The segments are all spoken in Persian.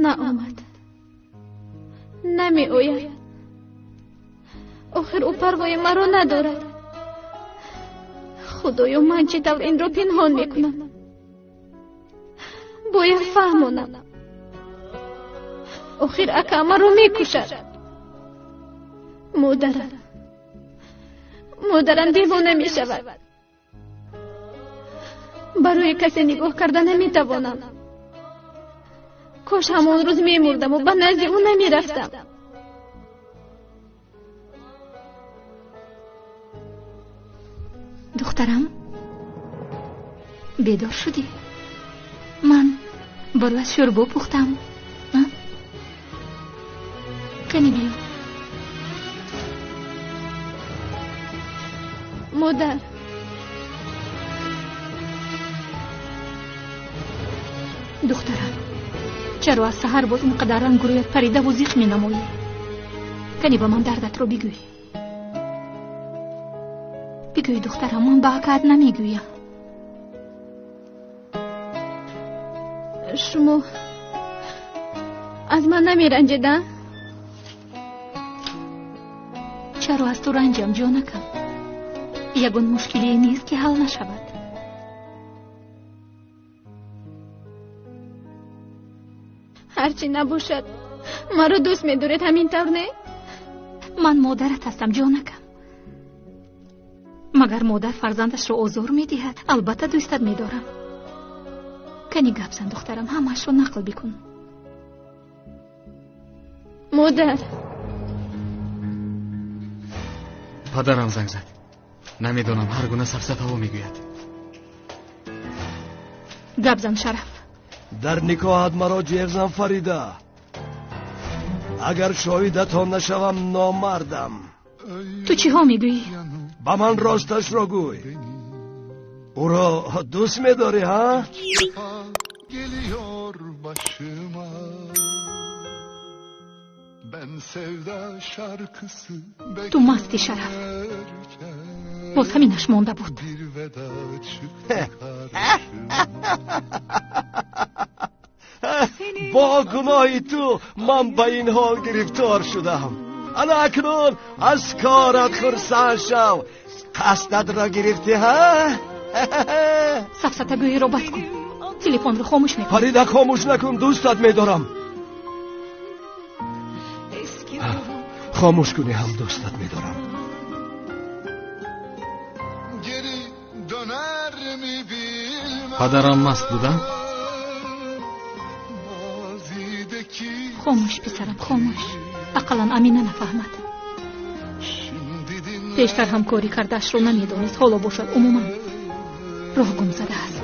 نه آمد، نمی آید. آخر او پروای مرا ندارد. خدایا من چه طور این را پنهان میکنم؟ باید فهمانم. آخر اکا مرا میکشد. مادرم دیوانه میشود. برای کسی نگاه کردن نمیتوانم. کاش همان روز میمردم و به نزد او نمیرفتم. دخترم بیدار شدی؟ من برایت شوربه پختم. کنی بیا. مادر، دخترم چرا از سحر باز اینقدر رنگ رویت پریده و زیخ می نمایی؟ کنی به من دردت رو بگوی. بگوی دخترم، من با حقیقت نمیگویم. شما از من نمیرنجیدن؟ چرا از تو رنجم جانکم؟ یگون مشکلی نیست که حل نشود. هرچی نباشد مرا دوست می‌دارید، همین طور نه؟ من مادرت هستم جانکم. مگر مادر فرزندش را آزار می‌دهد؟ البته دوستت می‌دارم. کنی گپ زن دخترم، همش رو نقل بکن. مادر، پدرم زنگ زد. نمیدونم، هر گونه سفسطه‌ها میگوید. گپ زن شرف. در نکاحت مرا جیغ زن فریده. اگر شاهدتان نشوم نامردم. تو چی ها میگویی؟ با من راستش را گوی. او را دوست می‌داری ها؟ تو مستی شرف. باز همینش مانده بود. با گناهی تو من به این حال گرفتار شدم. انا اکنون از کارت خرسند شو. قصدت را گرفتی ها؟ سفسطه گویی رو بس کن. تلفن رو خاموش میکن. فریده خاموش نکن، دوستت میدارم. خاموش کنی هم دوستت میدارم. پدرم مست بودم؟ خاموش پسرم، خاموش. اقلا امینه نفهمد. پیشتر هم کاری کردش رو نمیدونست. حالا باشد عموما راه گم زده است.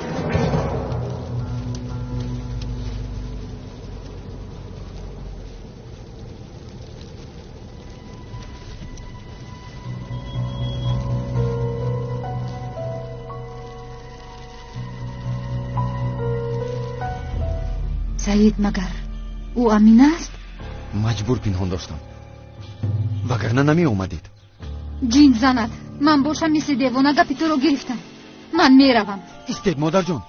سعید مگر او امین است؟ مجبور پنهان داشتم، وگرنه نمی اومدید. جین زند. من باشم مثل دیوانه گپی تو رو گرفتم. من میروم. استید مادر جان.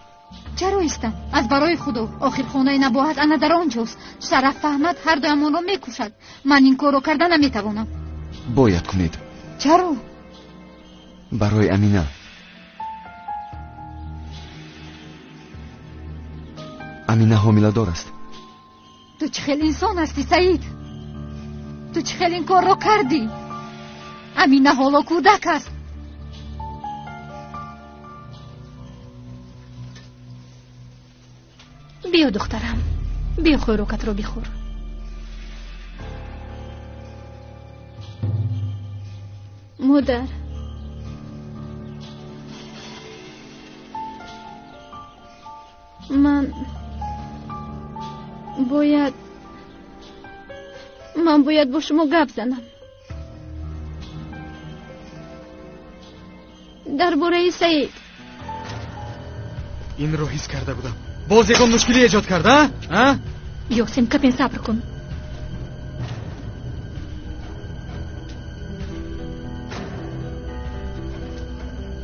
چرا ایستم؟ از برای خدا. آخر خانه نباهت انا در آنجاست. شرف فهمد هر دویمان را میکشد. من این کارو کردن نمیتوانم. باید کنید. چرا؟ برای امینه. امینه حامله دار است. تو چه خیلی انسان هستی سعید؟ تو چه خیلی این کار را کردی؟ امینه حالا کودک است. بیا دخترم، بیا خوراکت رو بخور. مادر، من باید با شما گپ زنم درباره سعید. این رو حس کرده بودم. باز یکم مشکلی ایجاد کرده ها؟ یاسین کپین صبر کن.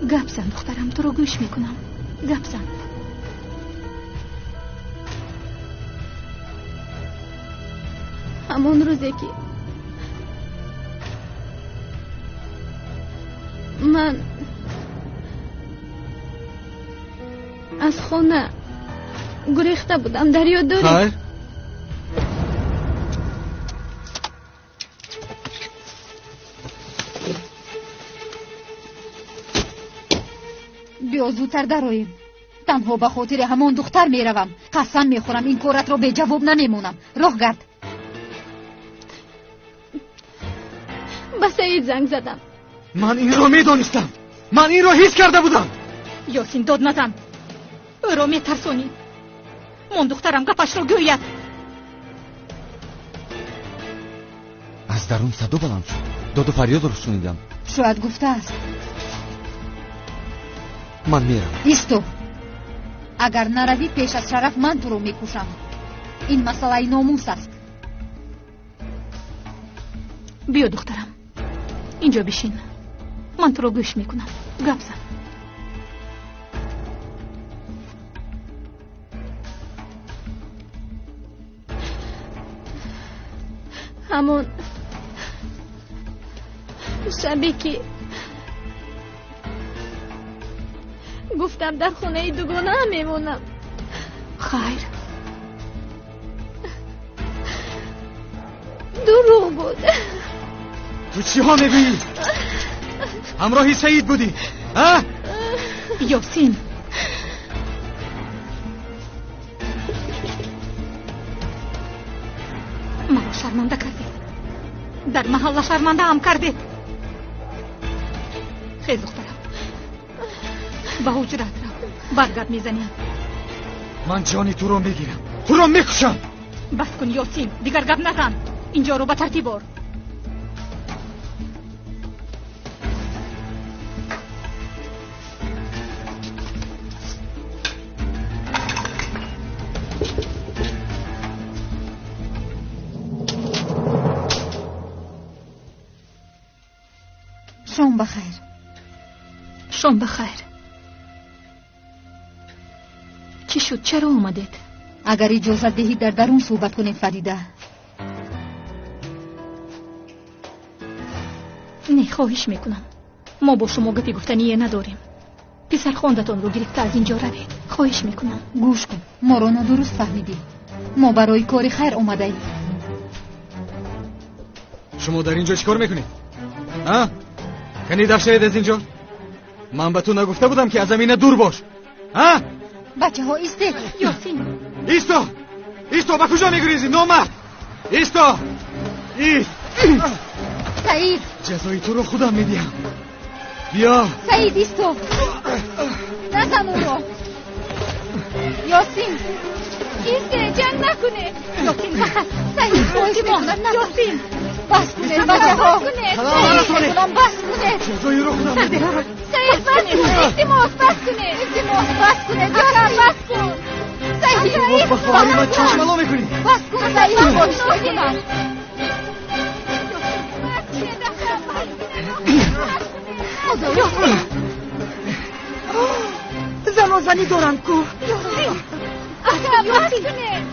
گپ زن دخترم، تو رو گوش میکنم. گپ زن. همون روزی که من از خونه گریخته بودم، در یاد داری؟ خیر. بیا زودتر درآییم. تنها به خاطر همان دختر میروم. قسم میخورم این کارت را به جواب نمیمونم. راه گرد. به سعید زنگ زدم. من این رو میدونستم. من این رو حس کرده بودم. یاسین داد نزن. او را میترسونی. من دخترم گپش را گوید. از درون صدا بلند شد. داد و فریاد رو شنیدم. شاید گفته است. من میرم. ایستو. اگر نروی پیش از شرف من تو رو میکشم. این مسئله ناموس است. بیا دخترم، اینجا بشین. من تو رو گوش میکنم. گپ زن. همون شبی که گفتم در خونه دوگانه هم میمونم. خیر. دروغ بود. تو چی ها میگویی؟ همراهی سعید بودی؟ ها؟ یاسین، مرا شرمنده کردی. در محل شرمنده هم کردی. خیز دخترم، به حجرت رو برگرد میزنیم. من جانی تو رو میگیرم، تو رو میکشم. بس کن یاسین، دیگر گپ نزن. اینجا رو به ترتیب آر. شام بخیر. شام بخیر. چی شد؟ چرا اومدید؟ اگر اجازت دهید در درون صحبت کنیم فریده. نه، خواهش میکنم. ما با شما گپی گفتنی نداریم. پسر خواندتان رو گرفته از اینجا روید. خواهش میکنم. گوش کن، ما را نادرست فهمیدی. ما برای کار خیر اومده ایم. شما در اینجا چیکار میکنید؟ ها؟ کنی داشتید از اینجا؟ من به تو نگفته بودم که از زمینه دور باش. ها؟ بچه ها ایستید. یاسین، ایستا! ایستا، به کجا میگریزی نامرد؟ ایستا! ایست! سعید، جزای تو رو خودم میدیم. بیا. سعید ایستو. نزن او رو. یاسین ایسته، جنگ نکنه. یاسین بخست. سعید خواهش میکنم نزن. یاسین بس کنه بچه ها. سلام کنم بس کنه. جزای رو خودم میدیم. سعید بس کنه. التماس بس کنه. التماس بس کنه. جانم بس کن. سعید با خواهری من چشملا میکنی. بس کن سعید. خواهش میکنم. زن و زنی دارن کو. اصلا بس کنه.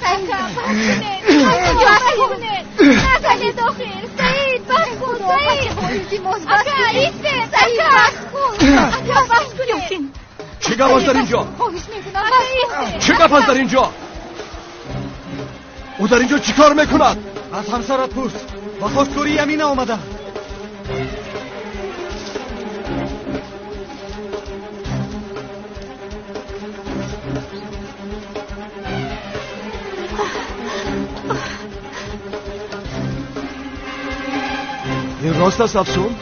سعید بس کنه. نزنه داخل. سعید بس کن. سعید اکا ایسته. سعید بس کن. اکا بس کنه. یاسین، چه گپ است در اینجا؟ خواهش میکنم اکا ایسته. چه گپ است در اینجا؟ او در اینجا چیکار میکند؟ از همسرت پرس. با خواستگاری یمین آمده. این راست است افسون؟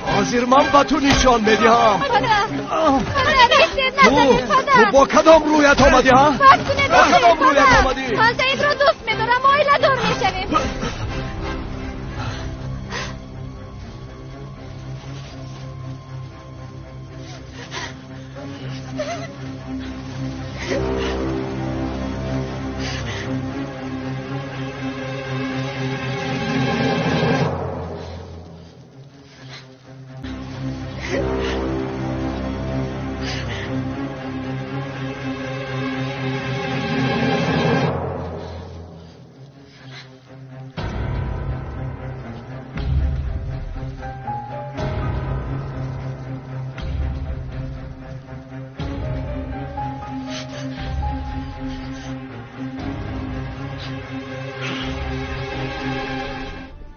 حاضر من به تو نشان میدهم. تو با کدام رویت آمدی ها؟ بس کنه با کدام رویت آمدی؟ من سعید را دوست میدارم. آیله دار میشویم.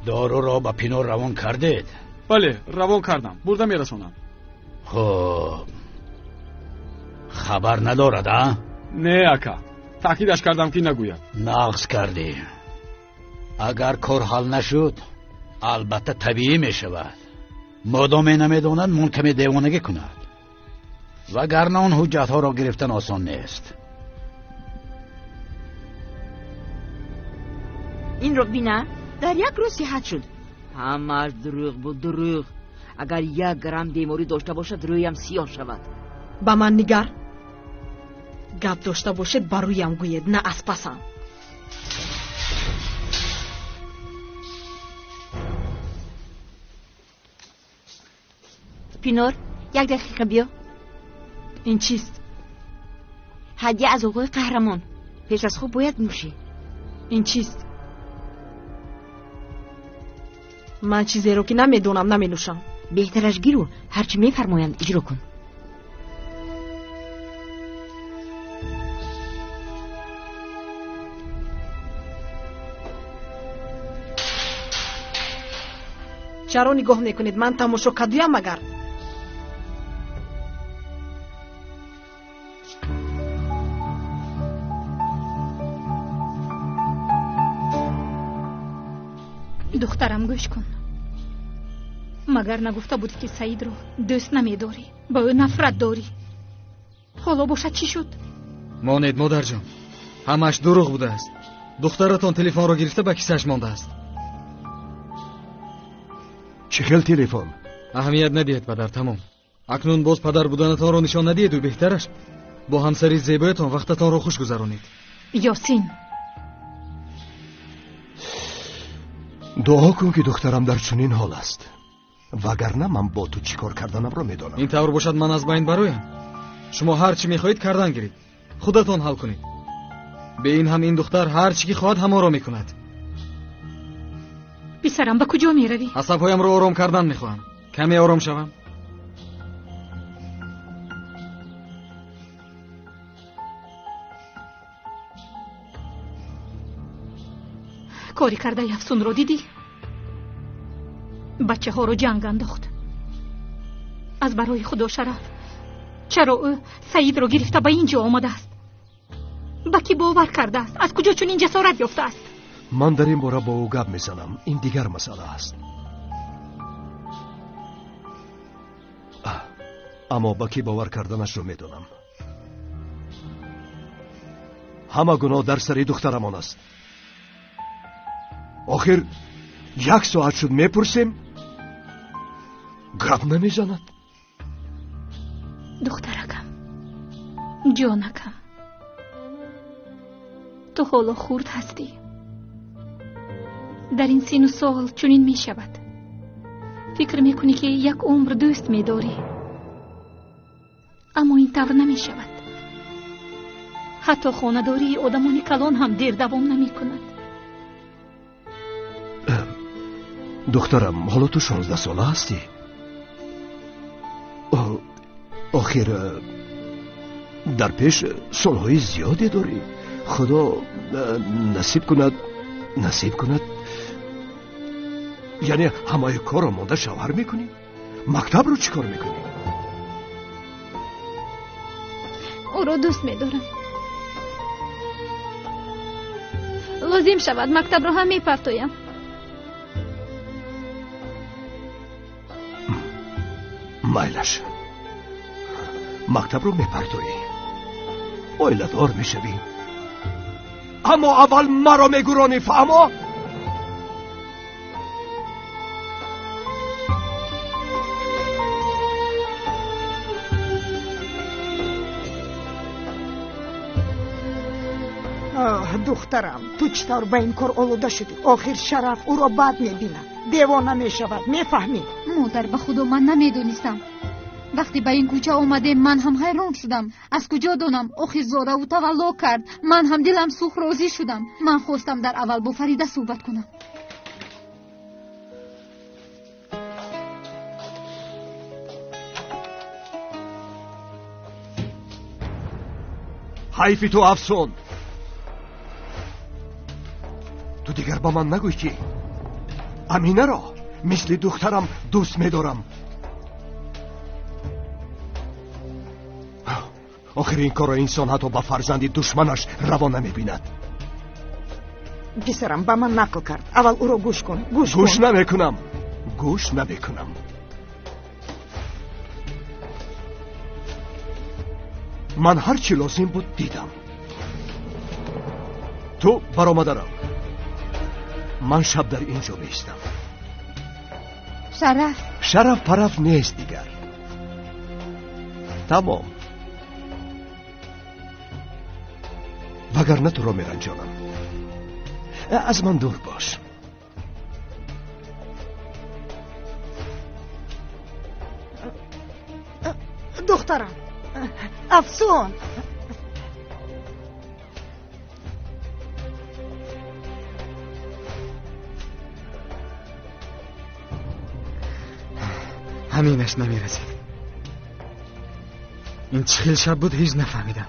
دارو را با پینور روان کردید؟ بله روان کردم، برده میرسونم. خب خبر ندارد ها؟ نه اکا، تاکیدش کردم که نگوید. نقص کردی. اگر کار حل نشد البته طبیعی می شود. مادام نمیداند ممکن دیوانگی کند، وگرنه اون حجت ها را گرفتن آسان نیست. این رو بینه در یک روز صحت شد. همش دروغ بود، دروغ. اگر 1 گرم بیماری داشته باشد رویم سیاه شود. با من نگر. گپ داشته باشد برویم گوید، نه از پسم. پینور 1 دقیقه بیا. این چیست؟ هدیه از آقای قهرمان. پیش از خواب باید نوشی. این چیست؟ من چیزی رو که نمیدونم نمینوشم. بهترش گیرو، هرچی میفرمایند اجرا کن. چرا نگاه میکنید؟ من تماشا کدویم مگر؟ دخترم گوش کن. مگر نگفته بودی که سعید رو دوست نمیداری، با او نفرت داری؟ حالا باشد چی شد؟ مانید مادر جان، همش دروغ بوده است. دخترتان تلفن را گرفته به کیسه‌اش مانده است. چه خیل تلفن؟ اهمیت ندید پدر، تمام. اکنون باز پدر بودنتان را نشان ندید و بهترش با همسری زیبایتان وقتتان را خوش گذرانید. یاسین، دعا کن که دخترم در چنین حال است، وگرنه من با تو چیکار کردنم را میدانم. این طور باشد من از بین برایم. شما هر چی میخواهید کردن گیرید، خودتان حل کنید. به این هم این دختر هر چی که خواهد همه را میکند. پسرم به کجا میروی؟ عصبهایم را آرام کردن میخواهم. کمی آرام شوم. کاری کرده افسون رو دیدی؟ بچه ها رو جنگ انداخت. از برای خدا شرف چرا او سعید رو گرفته به اینجا آمده است؟ با کی باور کرده است؟ از کجا چون این جسارت یافته است؟ من در این باره با او گپ میزنم، این دیگر مسئله است. اما با کی باور کردنش رو میدونم. همه گناه در سر دخترمان است. آخر 1 ساعت شد میپرسیم گپ نمیزند. دخترکم، جانکم، تو حالا خورد هستی. در این سن و سال چنین می شود. فکر میکنی که 1 عمر دوست میداری، اما این طور نمی شود. حتی خانداری آدمان کلان هم دیر دوام نمی کند. دخترم، حالا تو 16 ساله هستی. آخر در پیش سالهای زیادی داری. خدا نصیب کند. یعنی همه کار رو مانده شوهر میکنی؟ مکتب رو چی کار میکنی؟ او رو دوست میدارم. لازم شود مکتب رو هم میپرتویم. مایلش، مکتب رو میپرتوی، اویله دار میشوی، اما اول مرا میگرانی. فهمو؟ دخترم، تو چطور به این کار آلوده شدی؟ آخر شرف او را بد میبینه، دیوانه میشود. میفهمی؟ مادر، به خدا من نمیدونستم. وقتی به این کوچه آمده من هم حیران شدم. از کجا دانم؟ آخر زاره او تولا کرد. من هم دلم سوخت راضی شدم. من خواستم در اول با فریده صحبت کنم. حیفی تو افسون. تو دیگر با من نگوی که امینه را مثل دخترم دوست می‌دارم. آخر این کار انسان حتی با فرزند دشمنش روا نمی‌بیند. پسرم با من نقل کرد. اول او را گوش کن. گوش نمیکنم. من هر چی لازم بود دیدم. تو برآمده رو. من شب در اینجا میستم. شرف پرف نیست دیگر. تمام. وگرنه تو را میرنجانم. از من دور باش. دخترم افسون. همینش نمیرسید. این چه شب بود هیچ نفهمیدم.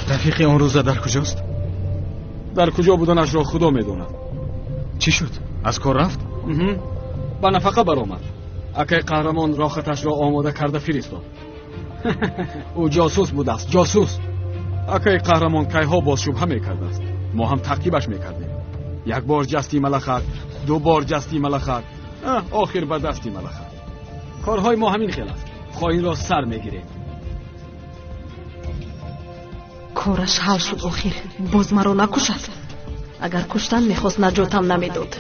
رفیق اون روزا در کجاست؟ در کجا بودنش را خدا میدوند. چی شد؟ از کار رفت؟ با نفقه برآمد. اکای قهرمان راختش را آماده کرده فرستاد. او جاسوس بوده است، جاسوس. اکای قهرمان کیها باز شبهه میکرده است. ما هم تعقیبش میکردیم. یک بار جستی ملخت، دو بار جستی ملخت، آخر به دستی ملخت. کارهای ما همین خیل است. خائن را سر میگیریم. کارش حل شد آخر. باز مرا نکشد. اگر کشتن میخواست نجاتم نمیداد.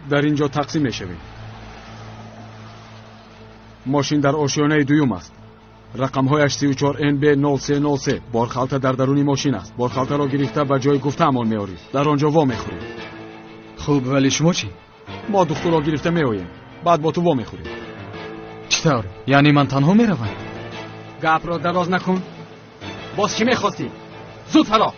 در اینجا تقسیم میشویم. ماشین در آشیانه دوم است. رقمهایش 34NB0303. بارخالته در درون ماشین است. بارخالته را گرفته به جای گفته امان میارید. در آنجا وا میخورید. خوب، ولی شما چی؟ ما دختر را گرفته میآییم. بعد با تو وا میخوریم. چطور؟ یعنی من تنها میروم؟ گپ را دراز نکن. باز چی میخواستی؟ زود فرا.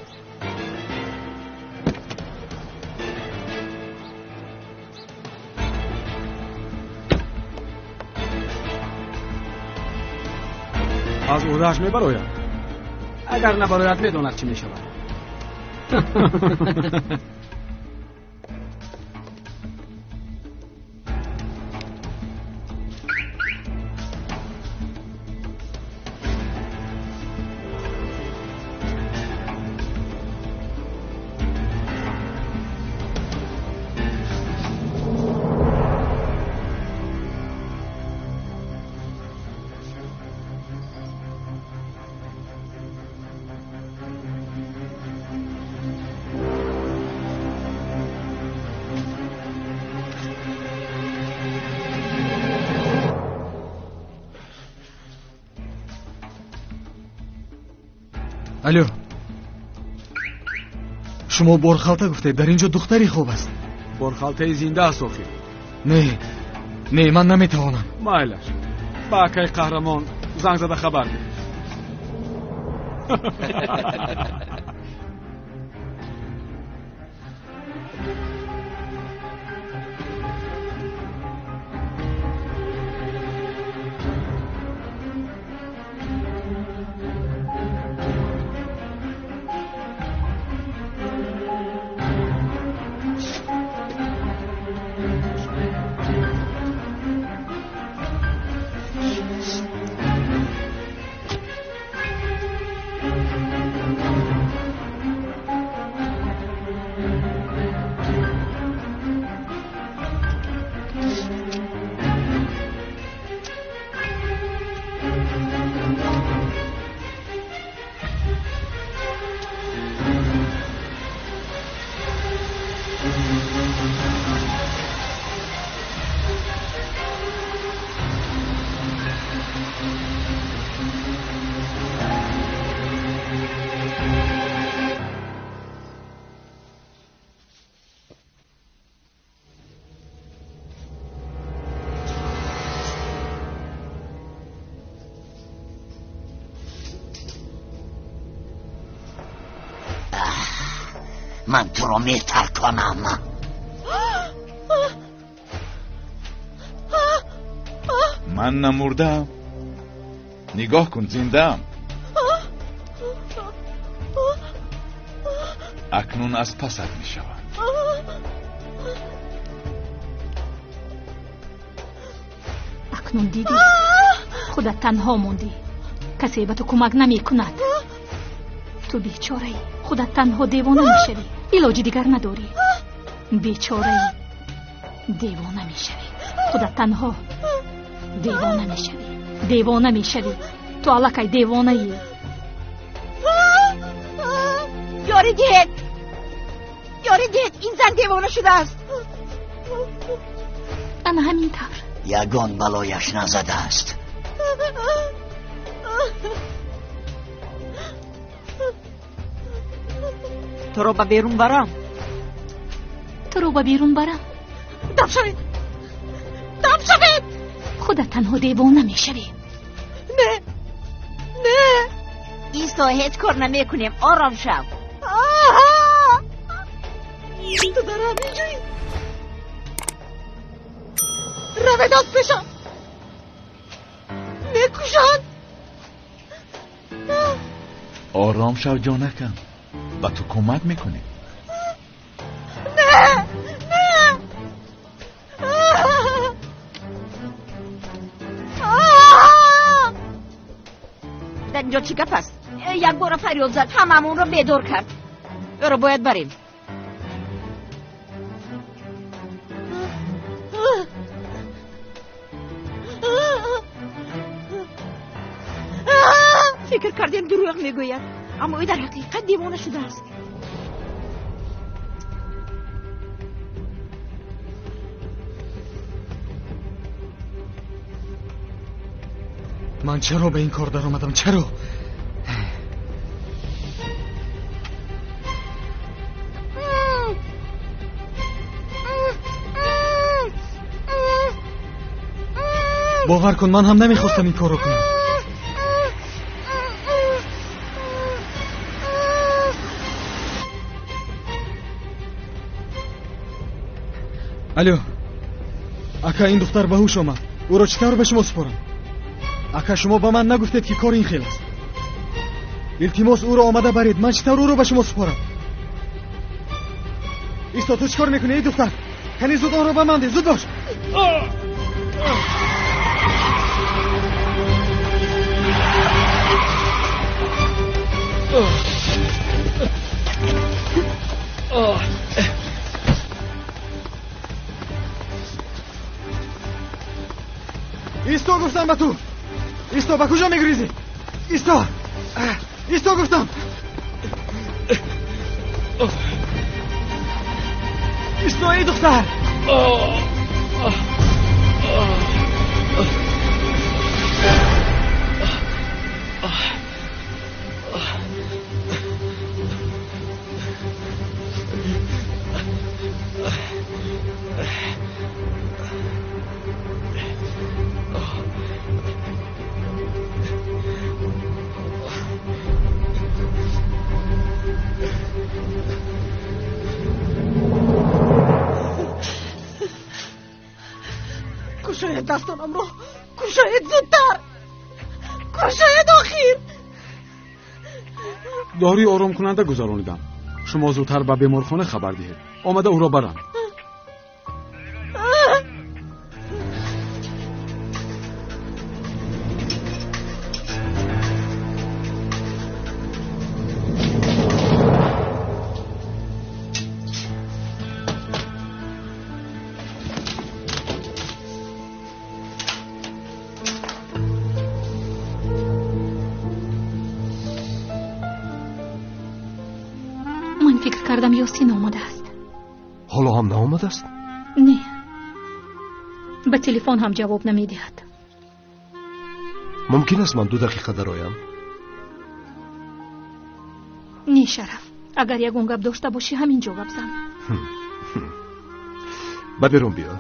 از اودهش میبراید. اگر نبراید میداند چی میشود. الو، شما بارخالته گفته در اینجا دختری خوب است. بارخالته زنده است آخی. نه من نمیتوانم. مایلش با اکای قهرمان زنگ زده خبر ده. من تو رو میتر کنم. من نمردم. نگاه کن زنده‌ام. اکنون از پست می شود. اکنون دیدی خودت تنها موندی، کسی به تو کمک نمی کند. تو بیچاره ای، خودت تنها دیوانه می شوی، علاج دیگر نداری. بیچاره ای، دیوانه می شوی، خودت تنها دیوانه می شوی، دیوانه می شوی. تو الکی دیوانه ای. یاری دید این زن دیوانه شده است. انا همین طور یگان بلایش نزده است. تو رو به بیرون برم. دم شوید خودت تنها دیوانه می شوی. نه ایستا هیچ کار نمی کنیم. آرام شو. تو در همین جایی رویداد بشم میکشن. آرام شو جانکم، با تو کمک میکنیم. نه در اینجا چی گپ است؟ یک بار فریاد زد هممون رو بیدار کرد. رو باید بریم. فکر کردیم دروغ میگوید، اما او در حقیقت دیوانه شده است. من چرا به این کار در آمدم؟ چرا؟ باور کن من هم نمیخواستم این کار رو کنم. الو اکا، این دختر به هوش آمد. او را چطور به شما سپارم؟ اکا شما با من نگفتید که کار این خیل است. التماس او را آمده برید. من چطور او را به شما سپارم؟ ایستا، تو چیکار میکنی ای دختر؟ کنی زود آن را به من ده. زود باش. ایستا گفتم به تو. ایستا، به کجا میگریزی؟ ایستا گفتم. ایستا ای دختر. کشاید دستانم رو، کشاید زودتر، کشاید آخیر. داری آرام کننده گذرانیدم. شما زودتر به بیمارخانه خبر دهید. آمده او را برم. کردم یاسین آمده است. حالا هم نآمده است؟ نه، به تلفن هم جواب نمیدهد. ممکن است من 2 دقیقه درآیم؟ نه شرف، اگر یگون گپ داشته باشی همینجا گپ زن. به بیرون بیا.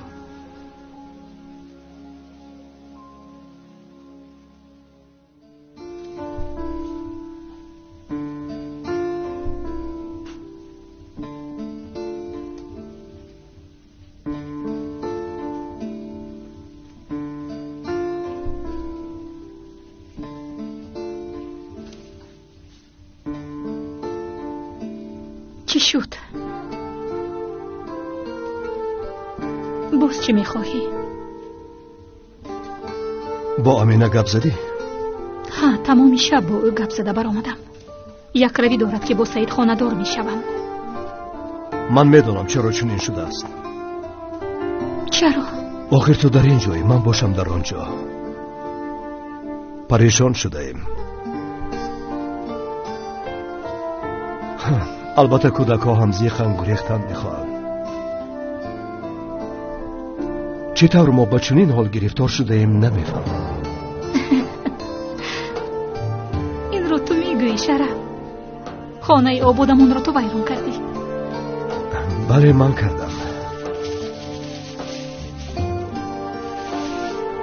شد؟ باز چی میخواهی؟ با امینه گپ زدی؟ ها، تمام شب با او گپ زده برآمدم. یک روی دارد که با سعید خانه دار میشوم. من میدونم چرا چنین شده است. چرا؟ آخر تو در این جایی، من باشم در آنجا. پریشان شده ایم. البته کودک ها هم زیخن گریختن میخواهند. چطور ما با چنین حال گرفتار شده ایم نمیفهمم. این رو تو میگویی شرف؟ خانه آبادمون رو تو ویران کردی؟ بله من کردم.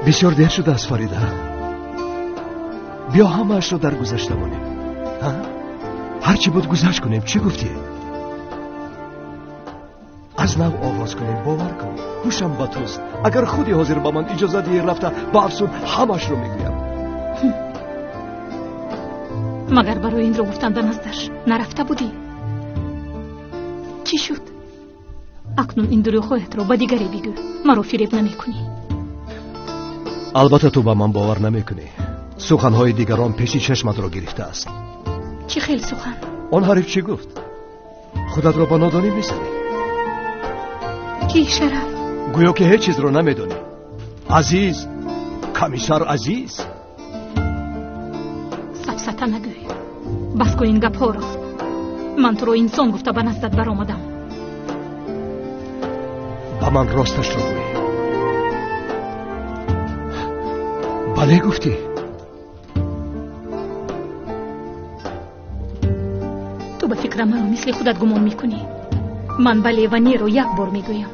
بسیار دیر شده است فریده. بیا همه اش رو در گذشته مانیم. هرچی بود گذشت کنیم. چی گفتی؟ از نو آواز کنیم. باور کن هوشم با توست. اگر خودی حاضر با من اجازه دیر رفته با افسون همش رو میگویم. مگر برای این رو گفتن نزدش نرفته بودی؟ چی شد؟ اکنون این دروغ‌هایت رو با دیگری بگو. مرا فریب نمی کنی. البته تو با من باور نمی کنی. سخنهای دیگران پیشی چشمت را گرفته است. چی خیلی سخن؟ آن حریف چی گفت؟ خودت را با نادانی می‌زنی. کی شرف؟ گویا که هیچ چیز رو نمیدونی. عزیز، کمیسر عزیز. سفسطه نگوی. بس کن این گپ ها را. من تو رو انسان گفته به نزدت برآمدم. با من راستش رو گوی. بله گفتی. تو به فکر من مثل خودت گمان میکنی. من بله و نی رو یک بار میگویم.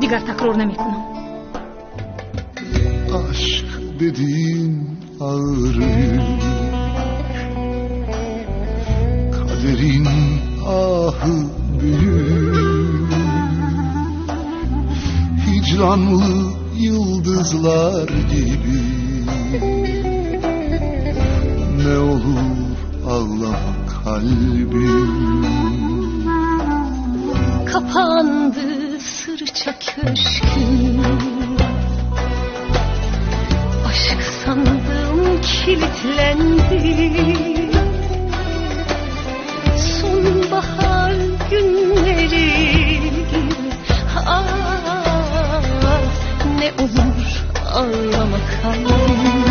دیگر تکرار نمیکنم. عشق بدین آره kaderin ahı büyük hicranlı yıldızlar gibi ne olur ağlama kalbim kapandı sırça köşküm aşk sandım kilitlendi sonbahar günleri ah ne olur ağlama kalbim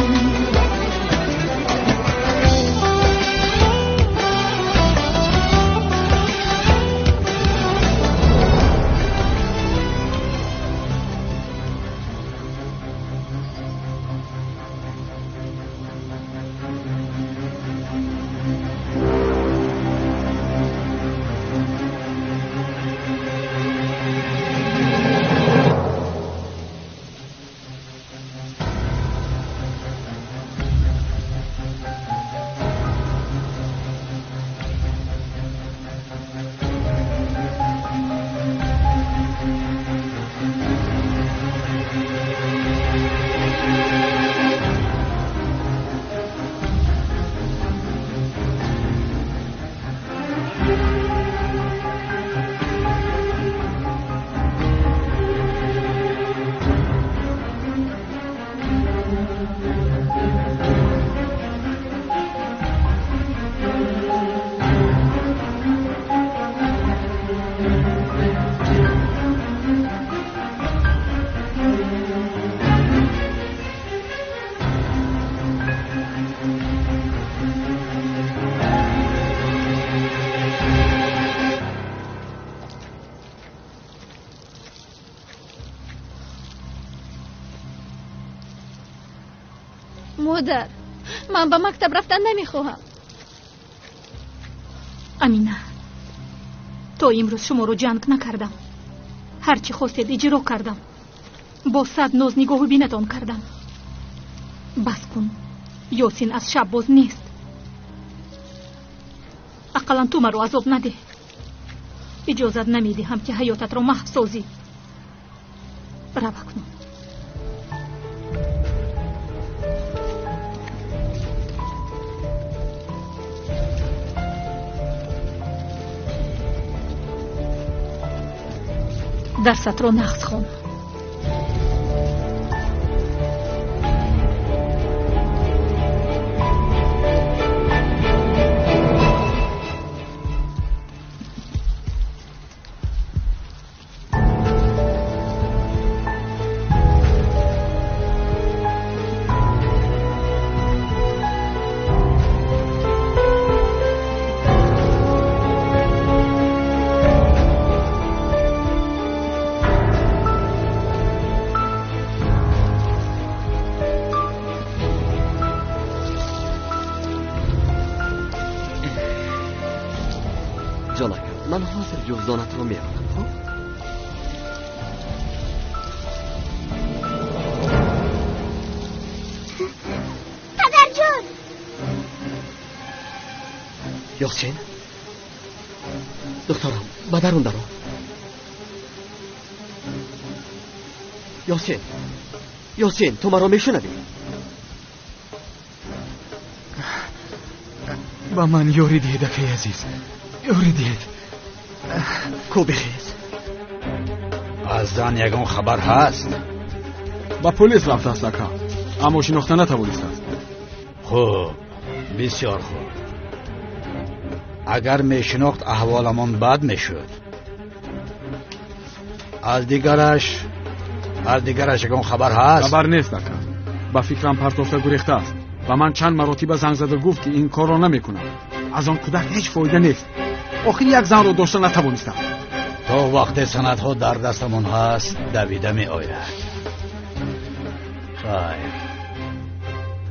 مادر من به مکتب رفتن نمیخواهم. امینه تا امروز شما رو جنگ نکردم. هرچی خواستید اجرا کردم. با 100 ناز نگاه و بینتان کردم. بس کن. یاسین از شب باز نیست. اقلا تو مرا عذاب نده. اجازت نمیدهم که حیاتت را محو سازی. روا کن. дарсатро нағз хон. من حاضر جوزانت رو میارم. خب پدر جون یاسین دخترم بدرون درو یاسین تو مرا میشنوی؟ با من یوری دید اکی عزیز یوری دید کو بخیز از زن یگان خبر هست؟ با پلیس رفته است اکا اما شناخته نتوانسته است. خوب بسیار خوب. اگر میشناخت احوالمان بد میشد. از دیگرش یگان خبر هست؟ خبر نیست اکا. با فکرم پرتافته گریخته است و من چند مراتب زنگ زده گفت که این کار را نمیکنم. از آن کودک هیچ فایده نیست. آخر یک زن رو داشته نتوانستم. تا وقت سندها در دستمون هست دویده می آید. خیر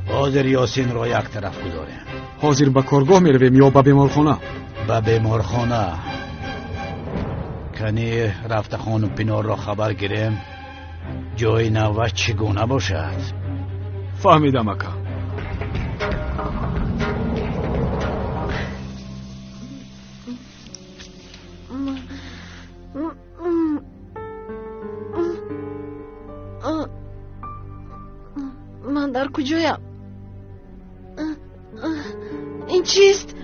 حاضر یاسین را یک طرف گذاریم. حاضر به کارگاه می رویم یا به بیمارخانه؟ به بیمارخانه. کنی رفته خانم پینار را خبر گیریم جای نوش چگونه باشد. فهمیدم اکا. من در کجایم؟ این چیست؟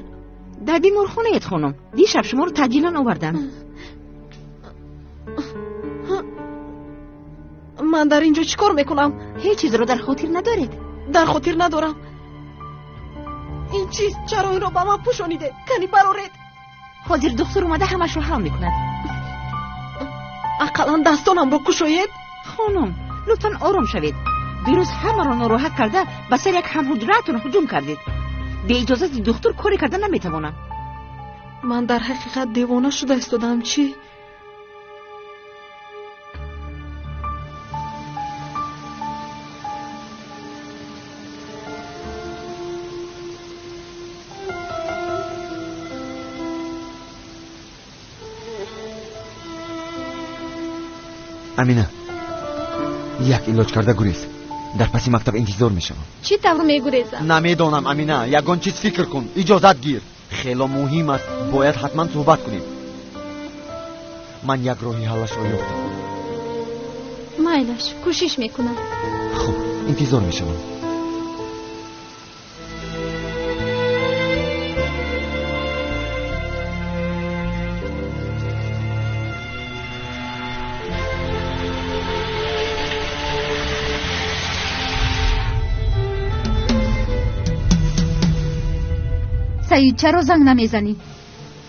در بیمارخانه ایت خانم. دیشب شما رو تعجیلا آوردن. من در اینجا چیکار میکنم؟ هیچ چیز رو در خاطر ندارید؟ در خاطر ندارم. این چیز چرا این رو با من پوشانیده؟ کنی برارید. حاضر دکتر اومده همش رو حل میکند. اقلا دستانم رو کشوید؟ خانم لطفا آرام شوید. دیروز همه را ناراحت کرده به سر یک همحجره‌تون هجوم کردید. به اجازه دکتر کاری کردن نمیتوانم. من در حقیقت دیوانه شده استادم. چی؟ امینه یک علاج کرده گریز. در پسی مکتب انتظار میشم. چی طور میگریزم؟ نمیدونم امینه. یگان چیز فکر کن. اجازت گیر. خیلی مهم است. باید حتما صحبت کنیم. من یک راهی حلش را یافتم. مایلش کوشش میکنم. خب انتظار میشم. سعید چرا زنگ نمیزنی؟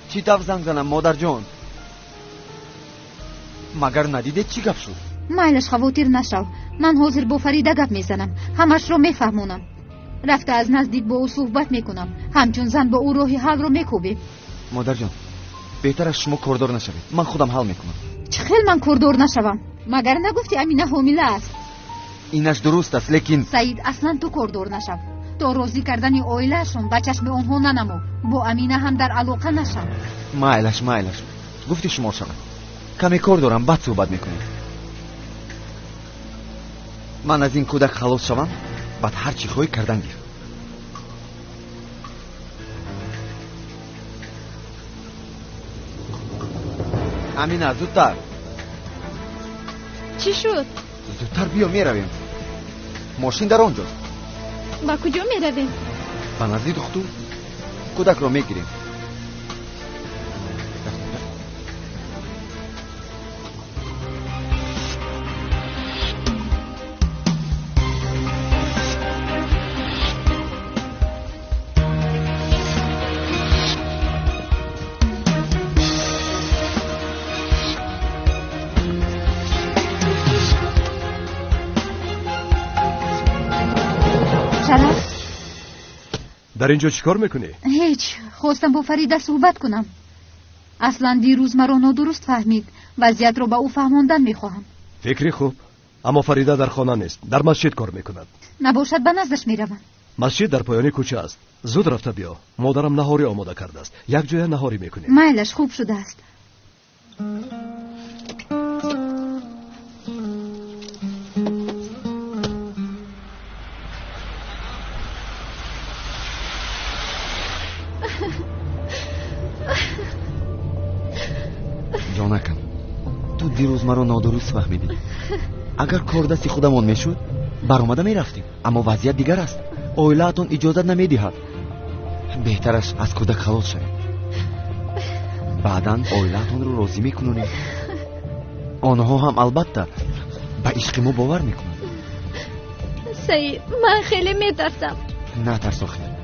چی طور زنگ زنم مادر جان؟ مگر ندیده چی گپ شد؟ مایلش خواطر نشو. من حاضر با فریده گپ میزنم. همش رو میفهمونم. رفته از نزدیک با او صحبت میکنم. همچون زن با او راهی حل رو میکوبه. مادر جان بهتر از شما کردار نشوید. من خودم حل میکنم. چه خیل من کردار نشوم؟ مگر نگفتی امینه حامله است؟ اینش درست است لیکن سعید اصلا تو کردار نشو. تا راضی کردن اویلهشون به چشم اونها ننمو. با امینه هم در علاقه نشم. مایلش گفتی شما شود. کمی کار دارم بعد صحبت میکنیم. من از این کودک خلاص شوم بعد هر چی خواهی کردن گیر. امینه زودتر. چی شد؟ زودتر بیا میرویم. ماشین در آنجاست. با کجا میرویم؟ به نزدیک دختر کودک را میگیریم. در اینجا چیکار میکنی؟ هیچ، خواستم با فریده صحبت کنم. اصلا دیروز مرا نادرست فهمید. وضعیت رو با او فهماندن میخواهم. فکری خوب، اما فریده در خانه نیست، در مسجد کار میکند. نباشد به نزدش میروم. مسجد در پایان کوچه است. زود رفته بیا، مادرم نهاری آماده کرده است. یک جای نهاری میکنیم. میلش، خوب شده است. جانکم، تو دیروز مرا نادرست فهمیدی. اگر کار دستی خودمان میشد برآمده میرفتیم، اما وضعیت دیگر است. اویلاتون اجازت نمیدهد. بهترش از کودک خلاص شویم. بعداً اویلاتون رو راضی میکنونیم. آنها هم البته به عشق ما باور میکنند. سعید، من خیلی میترسم. نه ترس آخه،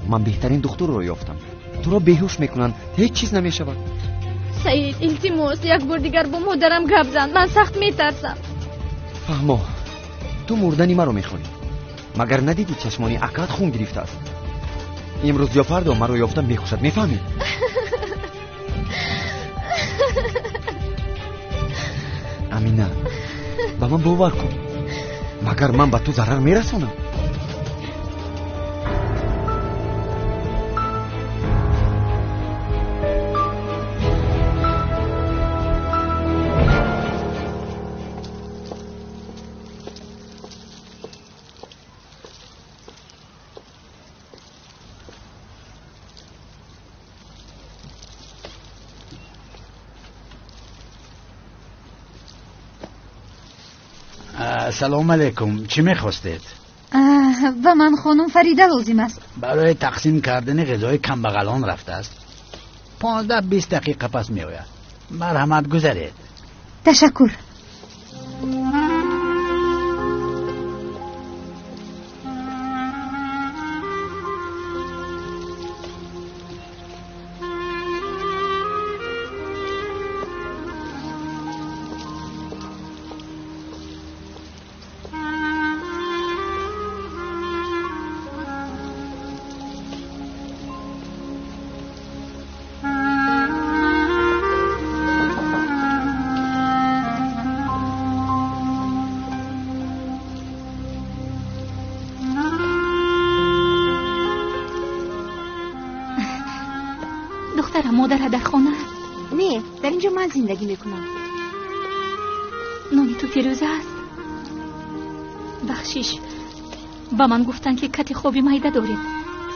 من بهترین دکتر رو یافتم. تو را بیهوش میکنن، هیچ چیز نمیشود. سعید، التماس یک بار دیگر با مادرم گپ زن. من سخت میترسم. فهمو، تو مردنی مرا میخوانی. مگر ندیدی چشمانی اکات خون گرفته است؟ امروز یا فردا مرا یافتم میخوشد، میفهمی؟ امینه، با من باور کن. مگر من به تو ضرر میرسونم؟ سلام علیکم. چی میخواستید؟ و من خانم فریده لازم است. برای تقسیم کردن غذای کم بغلان رفته است. 15-20 دقیقه پس میآید. مرحمت گذارید. تشکر. مادر در خانه است؟ نه، در اینجا من زندگی میکنم. نامی تو فیروزه است؟ بخشش، با من گفتن که کت خوبی معده دارید.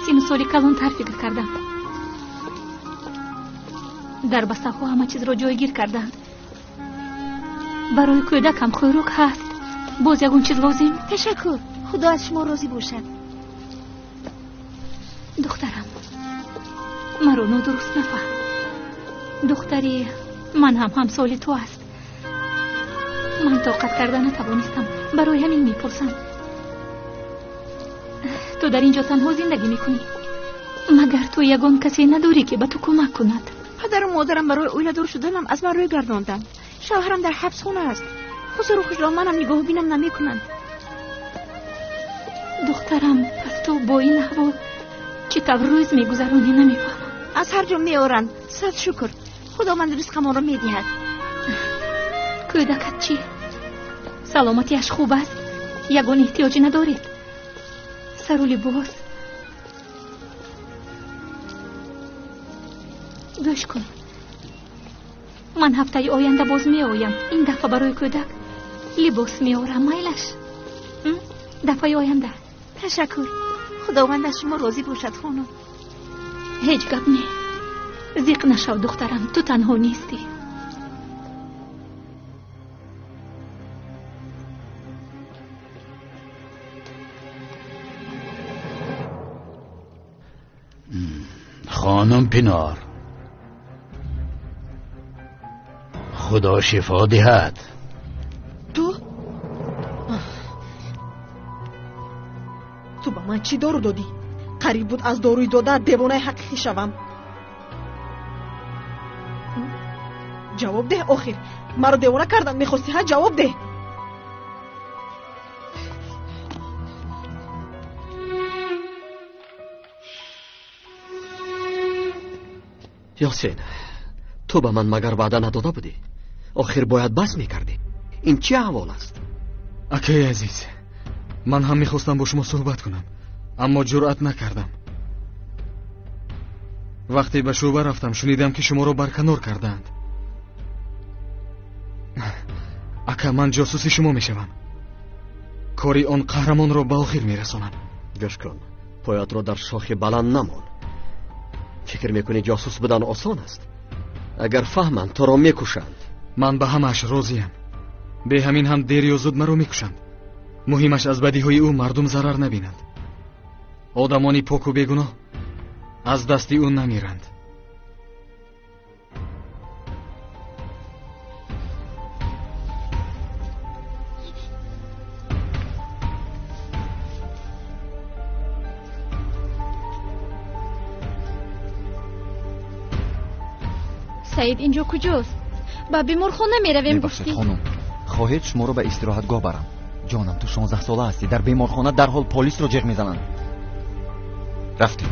3 سالی کلانتر فکر کردم. در بسته ها همه چیز را جایگیر کردند. برای کودکم خوراک هست. باز یکون چیز لازم. تشکر، خدا از شما راضی باشد. دخترم، مرا نادرست نفهم. دختری من هم همسال تو است. من طاقت کردن نتوانستم. برای همین میپرسم. تو در اینجا تنها زندگی میکنی؟ مگر تو یگان کسی نداری که به تو کمک کند؟ پدر و مادرم برای اویلا دور شدنم از من روی گرداندن. شوهرم در حبس خانه است. خسرو خوشراه منم نگاه بینم نمیکنند. دخترم، پس تو با این احوال چی طور روز میگذرانی نمیفهمم. از هر جا میارن. صد شکر، خداوند رزقمان را میدهد. کودکت چی؟ سلامتیش خوب است؟ یگان احتیاجی ندارید؟ سر و لباس؟ گوش کن، من هفته آینده باز می آیم. این دفعه برای کودک لباس می آورم. میلش؟ دفعه آینده. تشکر، خداوند از شما راضی باشد خانم. هیچ گپ نه. زیق نشو دخترم، تو تنها نیستی. خانم پینار، خدا شفا دهد. تو با من چی دارو دادی؟ قریب بود از داروی داده دیوانه حقیقی شوم. جواب ده. آخر مرا دیوانه کردن میخواستی ها؟ جواب ده. یاسین تو به من مگر وعده نداده بودی؟ آخر باید بس میکردی. این چه احوال است؟ اکای عزیز، من هم میخواستم با شما صحبت کنم اما جرأت نکردم. وقتی به شعبه رفتم شنیدم که شما رو برکنار کردند. اکا من جاسوسی شما میشوم. کاری آن قهرمان رو به آخر میرسانم. گوش کن، پایت رو در شاخ بلند نمان. فکر میکنی جاسوس بودن آسان است؟ اگر فهمند تو را میکشند. من به همش راضیم. به همین هم دیر یا زود مرا میکشند. مهمش از بدیهای او مردم ضرر نبینند. آدمانی پاک و بیگناه از دستی او نمیرند. سعید اینجا کجاست؟ با بیمارخانه میرویم گفتی؟ خانم خواهید شما رو به استراحتگاه برم. جانم تو 16 ساله هستی، در بیمارخانه در حال پلیس رو جغ میزنند. رفتیم.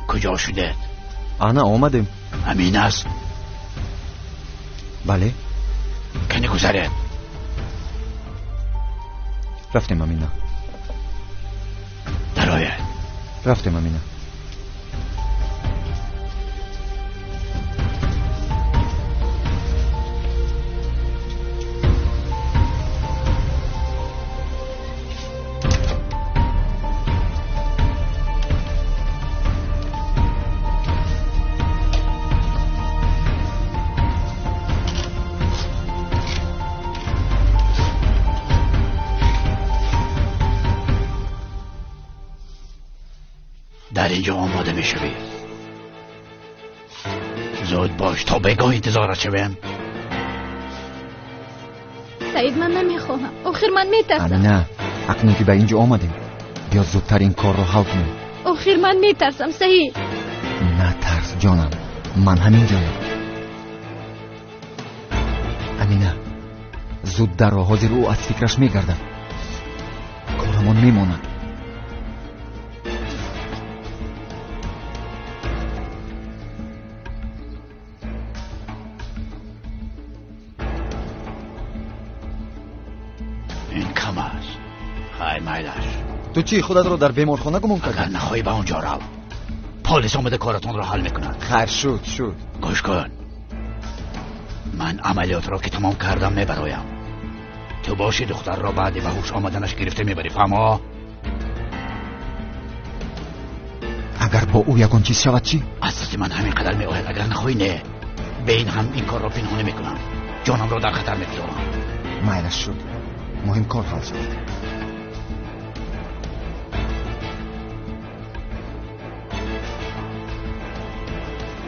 کجا شده؟ انا آمدیم. همین است؟ بله. کنی گذره؟ رفتیم امینه. درایه. رفتیم امینه. در اینجا آماده می شوی. زود باش تا بگاه انتظارت شویم. سعید من نمیخواهم. آخر من میترسم. نه اکنون که به اینجا آمدیم بیا زودتر این کار رو حل کنیم. آخر من میترسم سعید. نه ترس جانم، من همینجایم. امینه زود در راه حاضر او از فکرش میگردد. کارمان میماند. این کم است. خیلی مایلش. تو چی خودت رو در بیمارخانه گمون کردی؟ اگر نخواهی به اونجا رو پلیس آمده کارتون رو حل میکنند. خیر شد. گوش کن، من عملیات را که تمام کردم میبرایم. تو باشی دختر را بعد به هوش آمدنش گرفته میبری، فهمه؟ اگر با او یکان چیز شود چی؟ اساس من همین قدر میآید. اگر نخواهی نه، به این هم این کار را پنهانی میکنم. جانم را در خطر میگذارم. مایلش شد. مهم کار حل شد.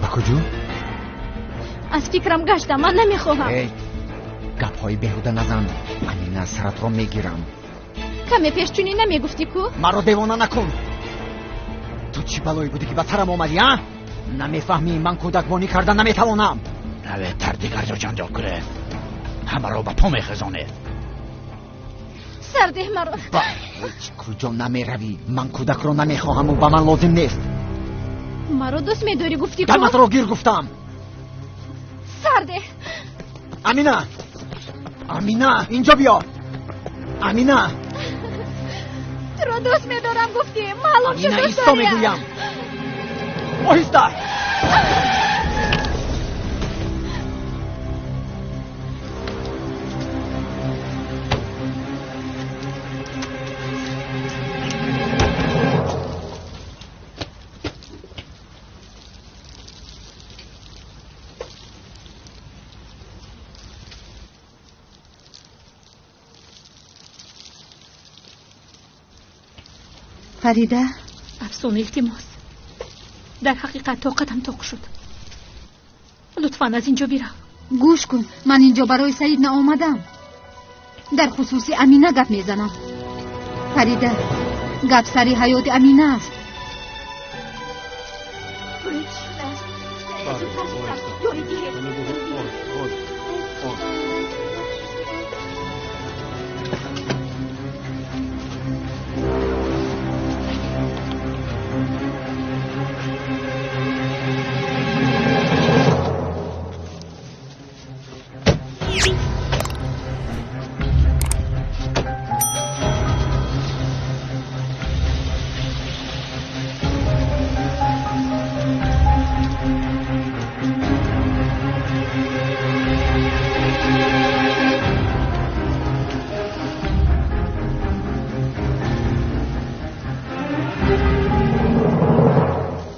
با کجا؟ از فکرم گشتم. من نمیخواهم. ای گپ های بیهوده نزن. امینه سرت را میگیرم. کمی پیش چونی نمیگفتی کو؟ مرا دیوانه نکن. تو چی بلایی بودی که به سرم آمدی ها؟ نمیفهمی من کودکبانی کردن نمیتوانم. روی تر دیگر جا جنجال کنه، همه را به پا میخزانه. سرده مرا. با هیچ کجا نمیروی. من کودک را نمیخواهم و به من لازم نیست. مرا دوست میداری گفتی کو؟ دمت را گیر گفتم. سرده. امینه اینجا بیا. امینه تو را دوست میدارم گفتی. معلوم شد. امینه ایستا میگویم. آهسته. فریده افسون التماس. در حقیقت طاقتم طاق شد. لطفاً از اینجا بیرو. گوش کن، من اینجا برای سعید نآمدم. در خصوص امینه گپ میزنم. فریده، گپ سری حیات امینه است.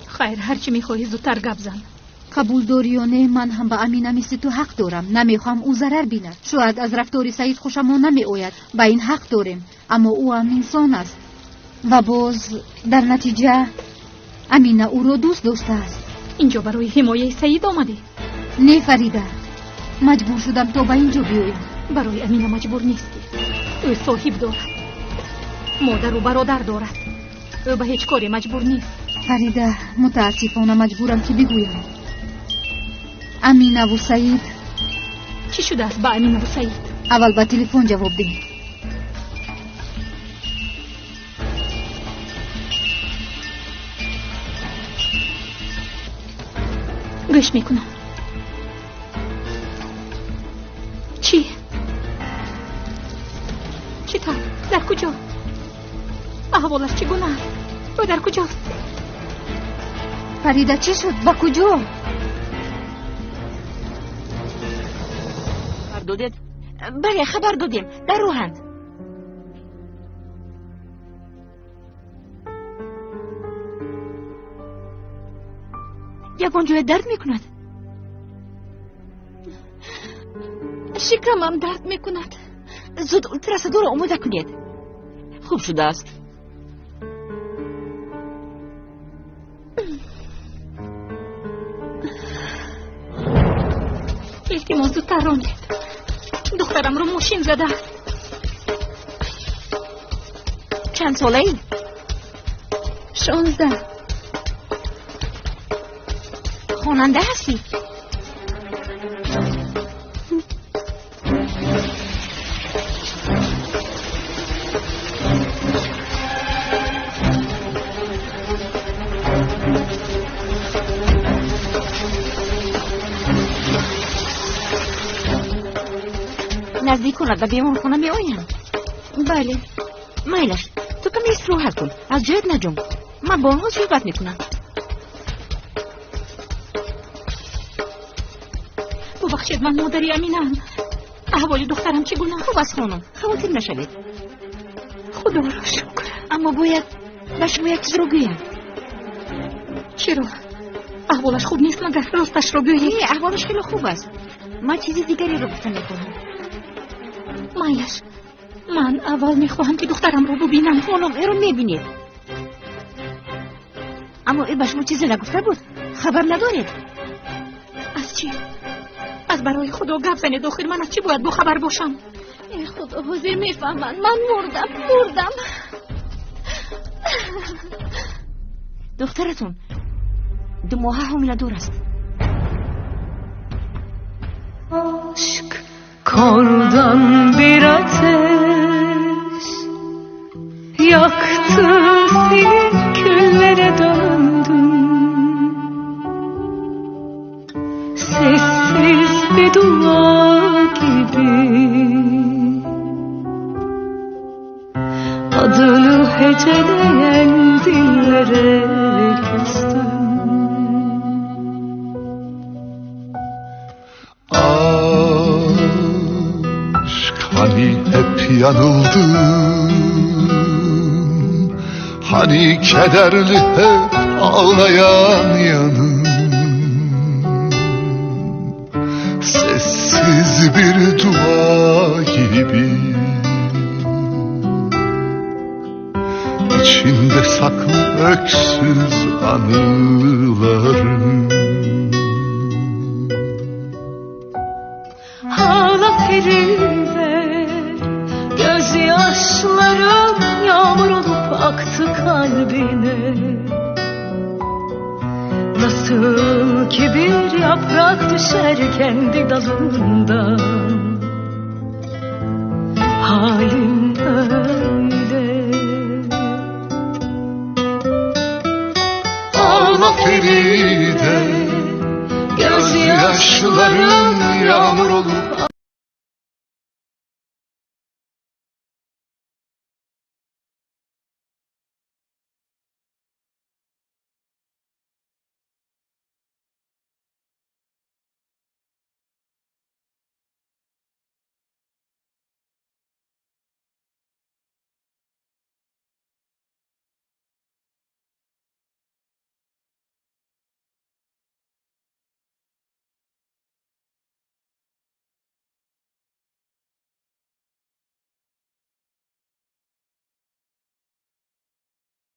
خیر، هرچی میخواهی زودتر گپ زن. قبول داری یا نه، من هم با امینه مثل تو حق دارم. نمیخوام او ضرر بیند. شاید از رفتار سعید خوشم نمی آید، با این حق داریم، اما او هم انسان است و باز در نتیجه امینه او رو دوست است. اینجا برای حمایه سعید آمده؟ نه فریده، مجبور شدم تا به اینجا بیایم. برای امینه مجبور نیستی. او صاحب دارد، مادر و برادر دارد. او به هیچ کاری مجبور نیست. فریده، متاسفانه مجبورم که بگویم. امینه و سعید. چی شده است با امینه و سعید؟ اول با تلفن جواب ده. گوش میکنم. چی تا؟ در کجا؟ احوالش چگونه است؟ او در کجاست؟ فریده چی شد؟ با کجا؟ خبر دادید؟ بله خبر دادیم، در روحند. یکان جای درد میکند. شکرم هم درد میکند. زود التراسادور را آماده کنید. خوب شده است. التماس زودتر راندید. دخترم رو ماشین زده. چند ساله ای؟ 16. خواننده هستی؟ نزدیک کند و بیمون خونه می آیم. بله. میلش تو کمی استراحت کن، از جایت نجم. من با آنها صحبت می کنم. ببخشید، من مادری امینم. احوال دخترم چگونه؟ خوب است خانم، خواطر نشوید. خدا را شکر. اما باید به شما یک چیز رو گویم. چرا؟ احوالش خوب نیست مگر راستش رو بگویی؟ نه، احوالش خیلی خوب است. من چیزی دیگری رو گفتن میکنم. مایش، من اول میخواهم که دخترم رو ببینم. خانم ای رو میبینید، اما ای به شما چیزی نگفته بود؟ خبر ندارید؟ از چی؟ از برای خدا گپ زنید آخر من از چی باید با خبر باشم؟ ای خدا حضور میفهمن من مردم. دخترتون 2 ماه حامله دور است. Aşk kordan bir ateş yaktı, seni küllere döndüm. Sessiz bir dua gibi adını heceleyen dillere küstüm. Hani hep yanıldım, hani kederli hep ağlayan yanım. Sessiz bir dua gibi içinde saklı öksüz anılarım. Feride, gözyaşlarım yağmur olup aktı kalbine. Nasıl ki bir yaprak düşer kendi dalından, halim öyle. Ağla Feride, gözyaşların yağmur olup